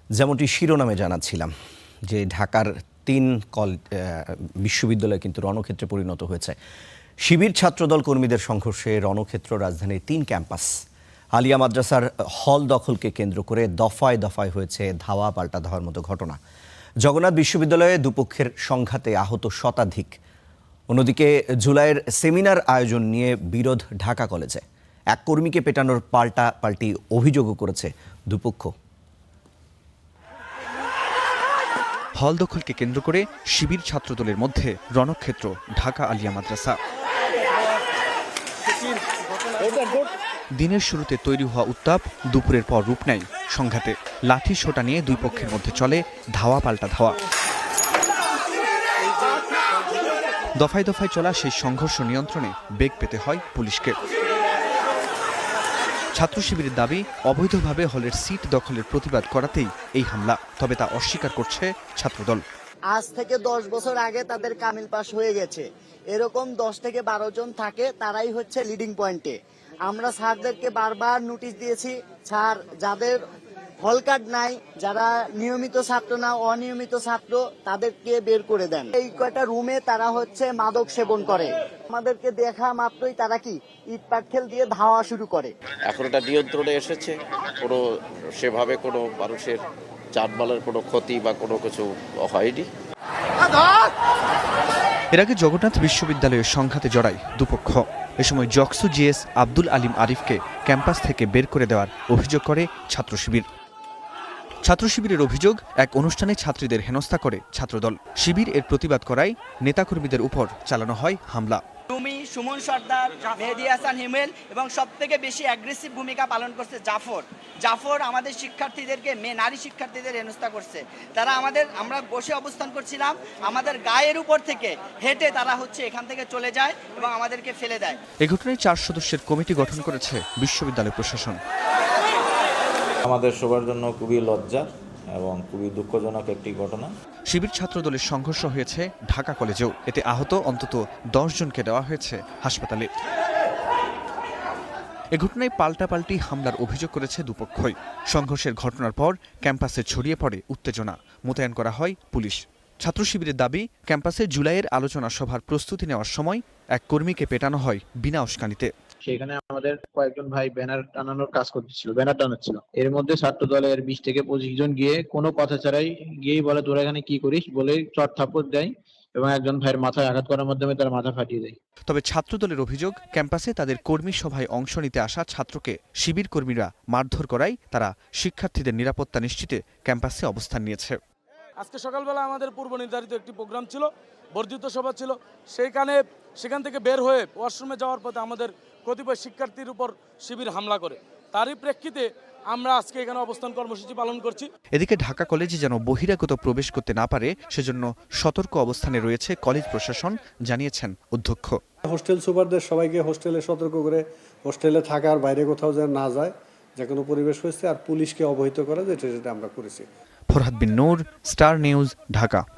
যেমনটি শিরোনামে জানাচ্ছিলাম যে ঢাকার ৩ বিশ্ববিদ্যালয় কিন্তু রণক্ষেত্রে পরিণত হয়েছে। শিবির ছাত্রদল কর্মীদের সংঘর্ষে রণক্ষেত্র রাজধানীর ৩ ক্যাম্পাস। আলিয়া মাদ্রাসার হল দখলকে কেন্দ্র করে দফায় দফায় হয়েছে ধাওয়া পাল্টা ধাওয়ার মতো ঘটনা। জগন্নাথ বিশ্ববিদ্যালয়ে দুপক্ষের সংঘাতে আহত শতাধিক। অন্যদিকে জুলাইয়ের সেমিনার আয়োজন নিয়ে বিরোধ ঢাকা কলেজে। এক কর্মীকে পেটানোর পাল্টি অভিযোগও করেছে দুপক্ষ। হল দখলকে কেন্দ্র করে শিবির ছাত্রদলের মধ্যে রণক্ষেত্র ঢাকা আলিয়া মাদ্রাসা। দিনের শুরুতে তৈরি হওয়া উত্তাপ দুপুরের পর রূপ নেয় সংঘাতে। লাঠি সোটা নিয়ে দুই পক্ষের মধ্যে চলে ধাওয়া পাল্টা ধাওয়া। দফায় দফায় চলা সেই সংঘর্ষ নিয়ন্ত্রণে বেগ পেতে হয় পুলিশকে। ছাত্র শিবিরের দাবি, অবৈধভাবে হলের সিট দখলের প্রতিবাদ করাতেই এই হামলা। তবে তা অস্বীকার করছে ছাত্রদল। আজ থেকে 10 বছর আগে তাদের কামিল পাস হয়ে গেছে। এরকম 10 থেকে 12 জন থাকে, তারাই হচ্ছে লিডিং পয়েন্টে। আমরা স্যারদেরকে বারবার নোটিশ দিয়েছি, স্যার যাদের হল কার্ড নাই, যারা নিয়মিত ছাত্র না অনিয়মিত ছাত্র, তাদেরকে বের করে দেন। এই কয়টা রুমে তারা হচ্ছে মাদক সেবন করে। আমাদেরকে দেখা মাত্রই তারা কি ইট পাটকেল দিয়ে ধাওয়া শুরু করে। এখন এটা নিয়ন্ত্রণে এসেছে, কোনো সেভাবে কোনো মানুষের যানবাহনের কোনো ক্ষতি বা কোনো কিছু হয়নি। এর আগে জগন্নাথ বিশ্ববিদ্যালয়ের সংঘাতে জড়ায় দুপক্ষ। এ সময় জকসু জিএস আব্দুল আলিম আরিফকে ক্যাম্পাস থেকে বের করে দেওয়ার অভিযোগ করে ছাত্র শিবির। ছাত্র শিবিরের অভিযোগ, এক অনুষ্ঠানে ছাত্রীদের হেনস্থা করে ছাত্রদল। শিবির এর প্রতিবাদ করায় নেতাকর্মীদের উপর চালানো হয় হামলা। রুমি, সুমন সর্দার, মেহেদী হাসান হিমেল এবং সবথেকে বেশি অ্যাগ্রেসিভ ভূমিকা পালন করছে জাফর আমাদের শিক্ষার্থীদেরকে, নারী শিক্ষার্থীদের হেনস্থা করছে। তারা আমরা বসে অবস্থান করছিলাম, আমাদের গায়ের উপর থেকে হেঁটে তারা এখান থেকে চলে যায় এবং আমাদেরকে ফেলে দেয়। এ ঘটনায় 4 সদস্যের কমিটি গঠন করেছে বিশ্ববিদ্যালয় প্রশাসন। আমাদের সবার জন্য খুবই লজ্জার এবং খুবই দুঃখজনক একটি ঘটনা। শিবির ছাত্রদলের সংঘর্ষ হয়েছে ঢাকা কলেজেও। এতে আহত অন্তত 10 জনকে দেওয়া হয়েছে হাসপাতালে। এ ঘটনায় পাল্টাপাল্টি হামলার অভিযোগ করেছে দুপক্ষই। সংঘর্ষের ঘটনার পর ক্যাম্পাসে ছড়িয়ে পড়ে উত্তেজনা। মোতায়েন করা হয় পুলিশ। ছাত্র শিবিরের দাবি, ক্যাম্পাসে জুলাইয়ের আলোচনা সভার প্রস্তুতি নেওয়ার সময় এক কর্মীকে পেটানো হয় বিনা উস্কানিতে। সেখানে আমাদের কয়েকজন ভাই ব্যানার টানানোর কাজ করতেছিল, ব্যানার টানাচ্ছিল। এর মধ্যে ছাত্র দলের 20 থেকে 25 জন গিয়ে কোনো কথা ছাড়াই গিয়েই বলে, তোরা এখানে কি করিস বলে চট থাপ্পড় দেয় এবং একজন ভাইয়ের মাথায় আঘাত করার মাধ্যমে তার মাথা ফাটিয়ে দেয়। তবে ছাত্রদলের অভিযোগ, ক্যাম্পাসে তাদের কর্মী সভায় অংশ নিতে আসা ছাত্রকে শিবির কর্মীরা মারধর করায় তারা শিক্ষার্থীদের নিরাপত্তা নিশ্চিতে ক্যাম্পাসে অবস্থান নিয়েছে। আজকে সকালবেলা আমাদের পূর্ব নির্ধারিত একটি প্রোগ্রাম ছিল, বর্ধিত সভা ছিল। সেখান থেকে বের হয়ে ওয়াশরুমে যাওয়ার পথে আমাদের কতিপয় শিক্ষার্থীর উপর শিবির হামলা করে। তারই প্রেক্ষিতে আমরা আজকে এখানে অবস্থান কর্মসূচি পালন করছি। এদিকে ঢাকা কলেজে যেন বহিরাগত প্রবেশ করতে না পারে, সেজন্য সতর্ক অবস্থানে রয়েছে কলেজ প্রশাসন, জানিয়েছেন অধ্যক্ষ। হোস্টেল সুপারদের সবাইকে হোস্টেলে সতর্ক করে হোস্টেলে থাকার বাইরে কোথাও যেন না যায়, যে কোনো পরিবেশ হয়েছে, আর পুলিশকে অবহিত করা যেটা আমরা করেছি। ফরহাদ বিন নূর, স্টার নিউজ, ঢাকা।